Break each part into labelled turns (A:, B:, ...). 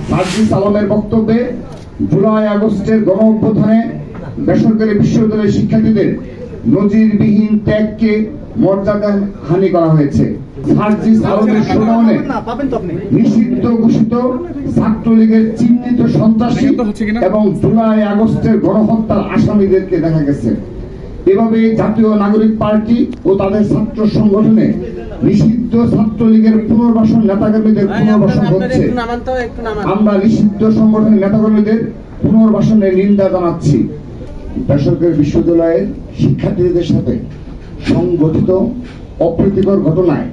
A: সার্জিস আলমের বক্তব্যে জুলাই আগস্টের গণ অভ্যুত্থানে বেসরকারি বিশ্ববিদ্যালয়ের শিক্ষার্থীদের নজিরবিহীন ত্যাগকে মর্যাদা হানি করা হয়েছে। সার্জিস আলমের শোডাউনে নিষিদ্ধ ঘোষিত ছাত্রলীগের চিহ্নিত সন্ত্রাসী এবং জুলাই আগস্টের গণহত্যার আসামিদেরকে দেখা গেছে। এভাবে জাতীয় নাগরিক পার্টি ও তাদের ছাত্র সংগঠনে নিষিদ্ধ ছাত্রলীগের পুনর্বাসন নেতাকর্মীদের পুনর্বাসন হচ্ছে। আমরা নিষিদ্ধ সংগঠনের নেতাকর্মীদের পুনর্বাসনের নিন্দা জানাচ্ছি। বেসরকারি বিশ্ববিদ্যালয়ের শিক্ষার্থীদের সাথে সংগঠিত অপ্রীতিকর ঘটনায়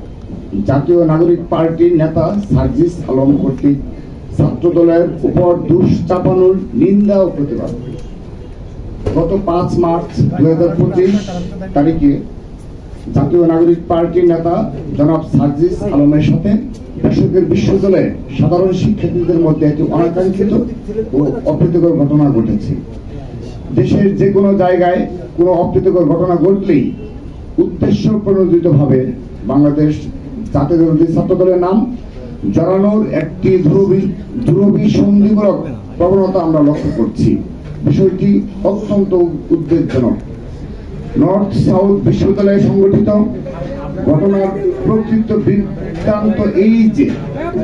A: জাতীয় নাগরিক পার্টির নেতা সার্জিস আলম কর্তৃক ছাত্রদলের উপর দোষ চাপানোর নিন্দা ও প্রতিবাদ। গত 5 মার্চ 2025 তারিখে জাতীয় নাগরিক পার্টির নেতা জনাব সার্জিস আলমের সাথে বেসরকারি বিশ্ববিদ্যালয়ের সাধারণ শিক্ষার্থীদের মধ্যে একটি অনাকাঙ্ক্ষিত ও অপ্রীতিকর ঘটনা ঘটেছে। দেশের যে কোনো জায়গায় কোনো অপ্রীতিকর ঘটনা ঘটলেই উদ্দেশ্য প্রণোদিতভাবে বাংলাদেশ জাতীয়তাবাদী ছাত্রদলের নাম জড়ানোর একটি দুরভিসন্ধিমূলক প্রবণতা আমরা লক্ষ্য করছি। বিষয়টি অত্যন্ত উদ্বেগজনক। নর্থ সাউথ বিশ্ববিদ্যালয়ে সংগঠিত ঘটনার প্রকৃত বৃত্তান্ত এই যে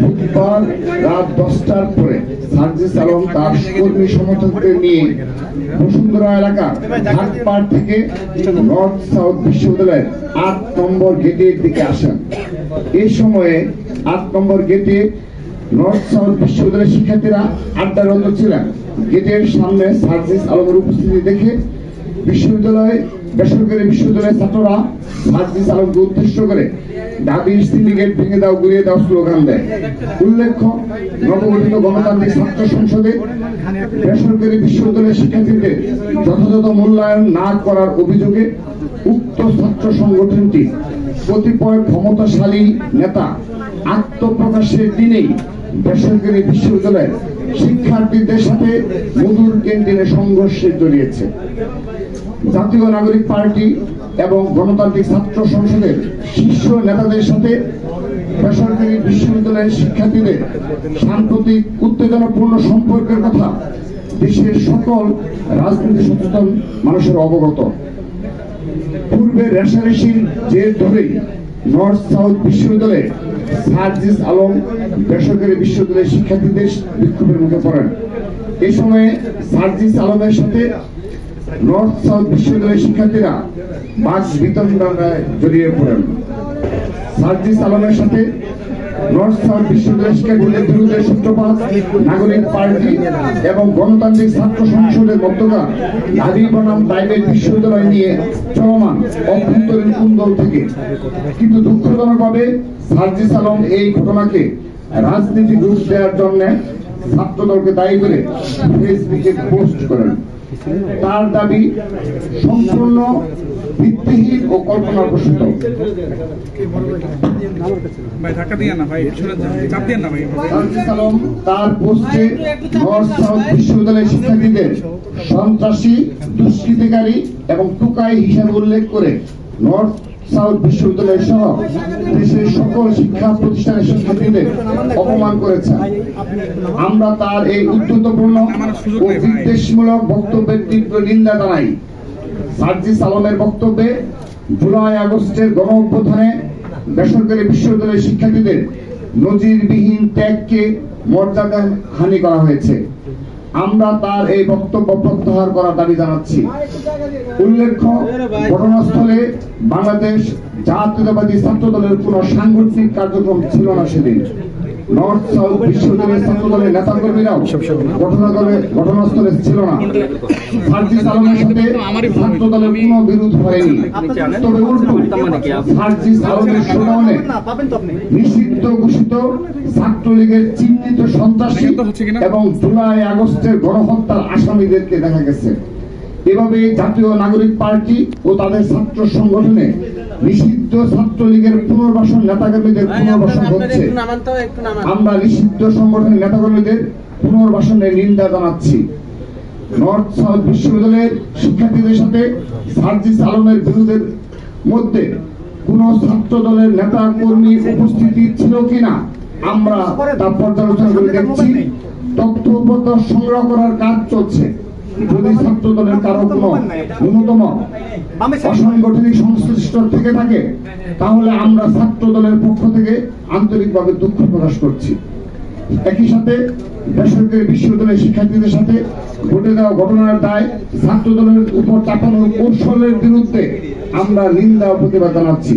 A: বুধবার রাত 10টার পরে সার্জিস আলম তার কর্মী সমর্থকদের নিয়ে বসুন্ধরা এলাকার ঘাটপাড় থেকে নর্থ সাউথ বিশ্ববিদ্যালয়ের 8 নম্বর গেটের দিকে আসেন। এই সময়ে 8 নম্বর গেটে নর্থ সাউথ বিশ্ববিদ্যালয়ের শিক্ষার্থীরা আড্ডারত ছিলেন। গেটের সামনে সার্জিস আলমের উপস্থিতি দেখে বেসরকারি বিশ্ববিদ্যালয়ের ছাত্ররা সার্জিস আলমকে উদ্দেশ্য করে দাবির সিন্ডিকেট ভেঙে দাও, গুলিয়ে দাও স্লোগান দেয়। উল্লেখ্য, নবগঠিত গণতান্ত্রিক ছাত্র সংসদে বেসরকারি বিশ্ববিদ্যালয়ের শিক্ষার্থীদের যথাযথ মূল্যায়ন না করার অভিযোগে উক্ত ছাত্র সংগঠনটি কতিপয় ক্ষমতাশালী নেতা আত্মপ্রকাশের দিনেই বেসরকারি বিশ্ববিদ্যালয়ের শিক্ষার্থীদের সাথে মধুর ক্যান্টিনে সংঘর্ষে জড়িয়েছে। জাতীয় নাগরিক পার্টি এবং গণতান্ত্রিক ছাত্র সংসদের শীর্ষ নেতাদের সাথে বেসরকারি বিশ্ববিদ্যালয়ের শিক্ষার্থীদের সাম্প্রতিক উত্তেজনাপূর্ণ সম্পর্কের কথা দেশের সকল রাজনীতি সচেতন মানুষের অবগত। পূর্বে রেশারেশির জের ধরেই নর্থ সাউথ বিশ্ববিদ্যালয়ে সার্জিস আলম বেসরকারি বিশ্ববিদ্যালয়ের শিক্ষার্থীদের বিক্ষোভের মুখে পড়েন। এই সময়ে সার্জিস আলমের সাথে নর্থ সাউথ বিশ্ববিদ্যালয়ের শিক্ষার্থীরা বাক বিতণ্ডায় জড়িয়ে পড়েন। সার্জিস আলমের সাথে নর্থ সাউথ বিশ্ববিদ্যালয়ের শিক্ষার্থীদের বিরুদ্ধে সূত্রপাত নাগরিক পার্টি এবং গণতান্ত্রিক ছাত্র সংসদের মধ্যকার দাবি বনাম প্রাইভেট বিশ্ববিদ্যালয় নিয়ে চলমান অভ্যন্তরীণ কুন্দল থেকে। কিন্তু দুঃখজনকভাবে সার্জিস আলম এই ঘটনাকে রাজনীতি রূপ দেওয়ার জন্য ছাত্রদলকে দায়ী করে ফেসবুকে পোস্ট করেন। তার দাবি সম্পূর্ণ ভিত্তিহীন ও কল্পনাপ্রসূত। তার পোস্টে নর্থ সাউথ বিশ্ববিদ্যালয়ের শিক্ষার্থীদের সন্ত্রাসী, দুষ্কৃতিকারী এবং টুকাই হিসাবে উল্লেখ করে নর্থ সাউথ বিশ্ববিদ্যালয় সহ দেশের সকল শিক্ষা প্রতিষ্ঠানের শিক্ষার্থীদের অপমান করেছেন। আমরা তার এই উদ্ধতপূর্ণ ও বিদ্বেষমূলক বক্তব্যের তীব্র নিন্দা জানাই। সার্জিস আলমের বক্তব্যে জুলাই আগস্টের গণ অভ্যুত্থানে বেসরকারি বিশ্ববিদ্যালয়ের শিক্ষার্থীদের নজিরবিহীন ত্যাগকে মর্যাদা হানি করা হয়েছে। আমরা তার এই বক্তব্য প্রত্যাহার করার দাবি জানাচ্ছি। উল্লেখ্য, ঘটনাস্থলে বাংলাদেশ জাতীয়তাবাদী ছাত্রদলের কোন সাংগঠনিক কার্যক্রম ছিল না। সেদিন নর্থ সাউথ বিশ্ববিদ্যালয়ের ছাত্রদলের নেতাকর্মীরাও ঘটনাস্থলে ছিল না। সার্জিস আলমের সাথে ছাত্রদলের কোনো বিরোধ হয়নি। তবে উল্টো সার্জিস আলমের শোডাউনে নিষিদ্ধ ঘোষিত ছাত্রলীগের চিহ্নিত সন্ত্রাসী এবং জুলাই আগস্টের গণহত্যার আসামিদেরকে দেখা গেছে। এভাবে জাতীয় নাগরিক পার্টি ও তাদের ছাত্র সংগঠনে নিষিদ্ধ ছাত্রলীগের পুনর্বাসন নেতাকর্মীদের পুনর্বাসন হচ্ছে। আমরা নিষিদ্ধ সংগঠনের নেতাকর্মীদের পুনর্বাসনের নিন্দা জানাচ্ছি। নর্থ সাউথ বিশ্ববিদ্যালয়ের শিক্ষার্থীদের সাথে সার্জিস আলমের বিরোধের মধ্যে কোন ছাত্র দলের নেতা কর্মী উপস্থিতি ছিল কিনা আমরা তা পর্যালোচনা করে দেখছি। তথ্য উপাত্ত সংগ্রহ করার কাজ চলছে। যদি ছাত্র দলের কারো কোনো ন্যূনতম অসাংগঠনিক সংশ্লিষ্ট থেকে থাকে তাহলে আমরা ছাত্র দলের পক্ষ থেকে আন্তরিকভাবে দুঃখ প্রকাশ করছি। একই সাথে বেসরকারি বিশ্ববিদ্যালয়ের শিক্ষার্থীদের সাথে ঘটে যাওয়া ঘটনার দায় ছাত্র দলের উপর চাপানোর কৌশলের বিরুদ্ধে আমরা নিন্দা ও প্রতিবাদ জানাচ্ছি।